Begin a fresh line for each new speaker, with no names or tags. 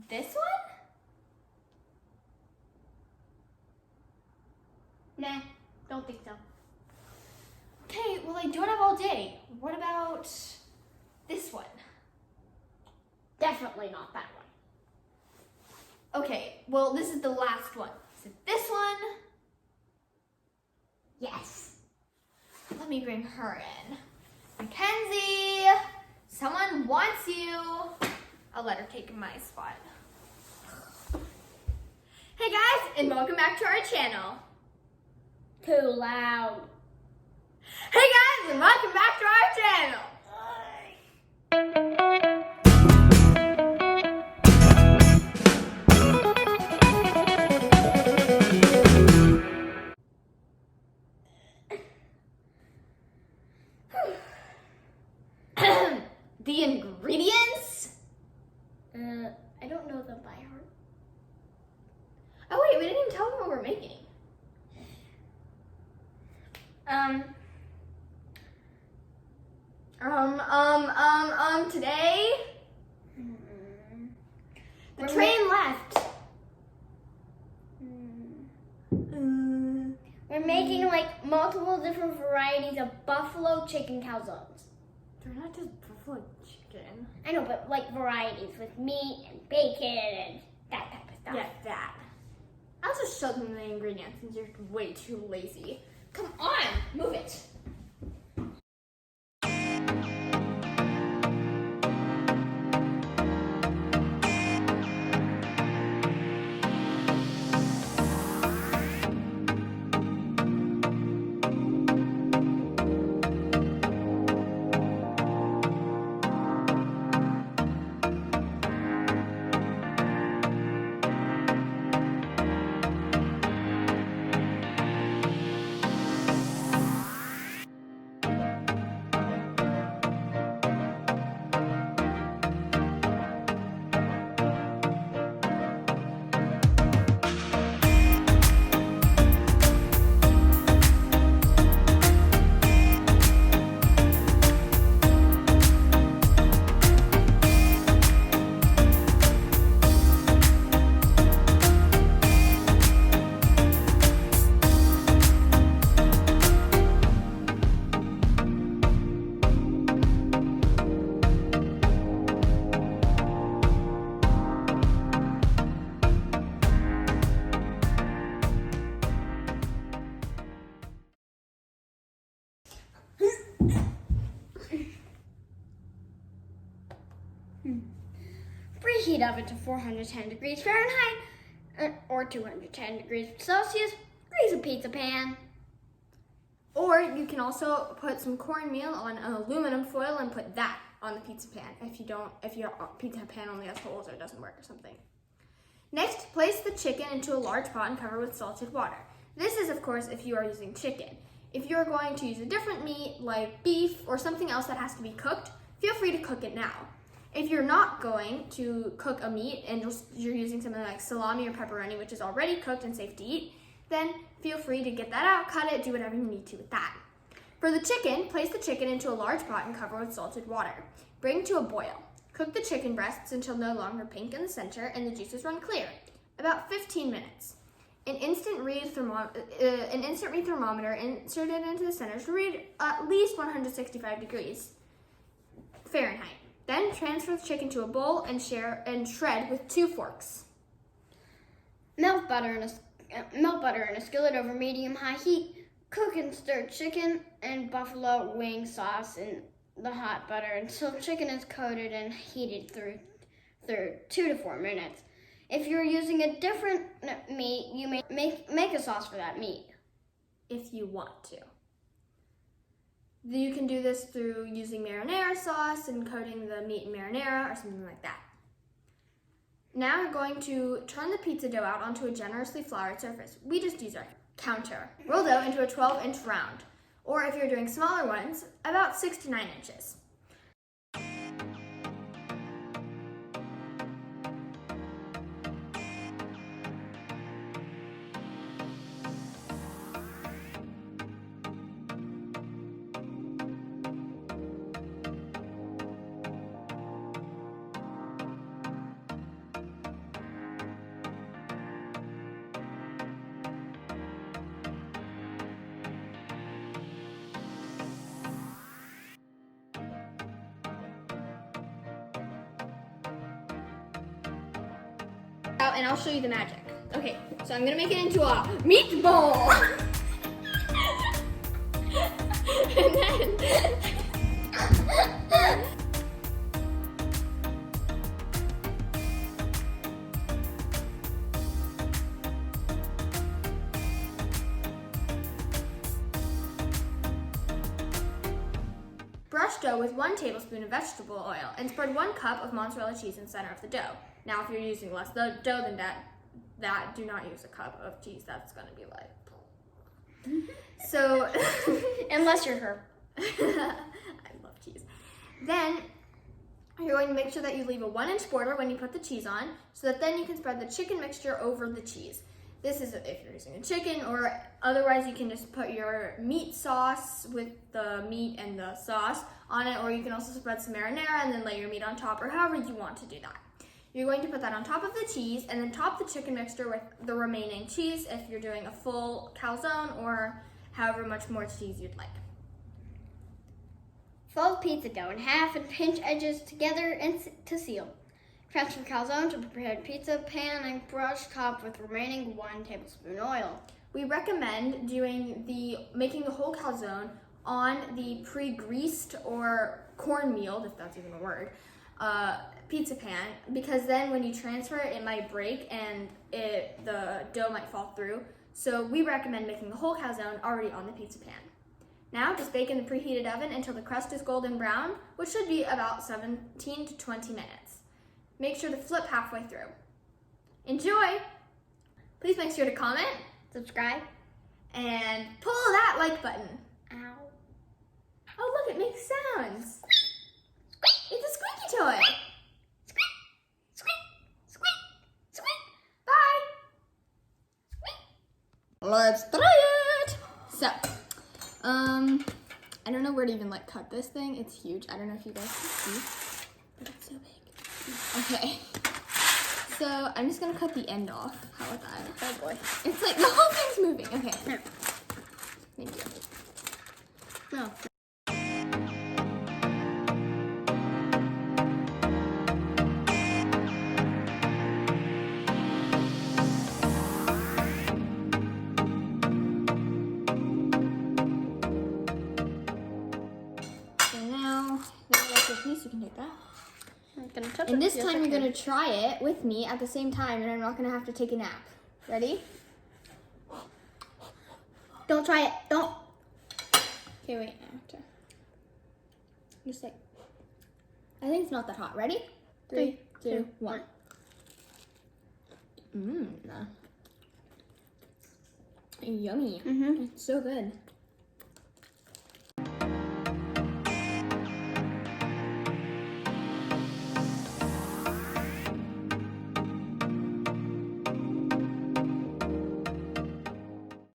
This one?
Nah, don't think so.
Okay, well I don't have all day. What about this one?
Definitely not that one.
Okay, well this is the last one. Is it this one?
Yes.
Let me bring her in. Mackenzie, someone wants you. I'll let her take my spot. Hey guys, and welcome back to our channel.
Too loud.
Hey guys, and welcome back to our channel. The ingredients?
I don't know them by heart.
Oh wait, we didn't even tell them what we're making. Today, the train left.
We're making like multiple different varieties of buffalo chicken calzones.
They're not just buffalo chicken.
I know, but like varieties with meat and bacon and that type of stuff.
Yeah, that. I'll just show them the ingredients since you're way too lazy. Come on, move it.
Preheat oven to 410 degrees Fahrenheit or 210 degrees Celsius. Grease a pizza pan.
Or you can also put some cornmeal on an aluminum foil and put that on the pizza pan if your pizza pan only has holes or doesn't work or something. Next, place the chicken into a large pot and cover with salted water. This is, of course, if you are using chicken. If you're going to use a different meat like beef or something else that has to be cooked, feel free to cook it now. If you're not going to cook a meat and you're using something like salami or pepperoni, which is already cooked and safe to eat, then feel free to get that out, cut it, do whatever you need to with that. For the chicken, place the chicken into a large pot and cover with salted water. Bring to a boil. Cook the chicken breasts until no longer pink in the center and the juices run clear, about 15 minutes. An instant read thermometer inserted into the center to read at least 165 degrees Fahrenheit. Then transfer the chicken to a bowl and shred with 2 forks.
Melt butter in a skillet over medium-high heat. Cook and stir chicken and buffalo wing sauce in the hot butter until chicken is coated and heated through 2 to 4 minutes. If you're using a different meat, you may make a sauce for that meat.
If you want to. You can do this through using marinara sauce and coating the meat in marinara or something like that. Now you're going to turn the pizza dough out onto a generously floured surface. We just use our counter. Roll dough into a 12-inch round, or if you're doing smaller ones, about 6 to 9 inches. out and I'll show you the magic. Okay, so I'm gonna make it into a meatball. And then brush dough with 1 tablespoon of vegetable oil and spread 1 cup of mozzarella cheese in the center of the dough. Now, if you're using less dough than that, do not use a cup of cheese. That's gonna be like. So,
unless you're her.
I love cheese. Then you're going to make sure that you leave a 1-inch border when you put the cheese on, so that then you can spread the chicken mixture over the cheese. This is if you're using a chicken, or otherwise you can just put your meat sauce with the meat and the sauce on it, or you can also spread some marinara and then lay your meat on top, or however you want to do that. You're going to put that on top of the cheese and then top the chicken mixture with the remaining cheese if you're doing a full calzone or however much more cheese you'd like.
Fold pizza dough in half and pinch edges together to seal. Transfer calzone to prepared pizza pan and brush top with remaining 1 tablespoon oil.
We recommend making the whole calzone on the pre-greased or cornmeal, if that's even a word, pizza pan, because then when you transfer it, it might break and the dough might fall through. So we recommend making the whole calzone already on the pizza pan. Now just bake in the preheated oven until the crust is golden brown, which should be about 17 to 20 minutes. Make sure to flip halfway through. Enjoy! Please make sure to comment,
Subscribe,
and pull that like button.
ow.
Oh look, it makes sounds. It's a squeaky toy. Bye. Let's try it. So, I don't know where to even cut this thing. It's huge. I don't know if you guys can see, but it's so big. Okay. So I'm just gonna cut the end off. How about that?
Oh boy.
It's like the whole thing's moving. Okay.
No.
Thank you.
No.
So now, that's your piece. You can take that.
I'm gonna touch
And
it.
this
Yes,
time
I
you're
can.
gonna try it with me at the same time, and I'm not gonna have to take a nap. Ready?
Don't try it. Don't.
Okay, wait. I have to. Just like. I think it's not that hot. Ready? 3, 2, 1. Mmm. Yummy.
Mm-hmm.
It's so good.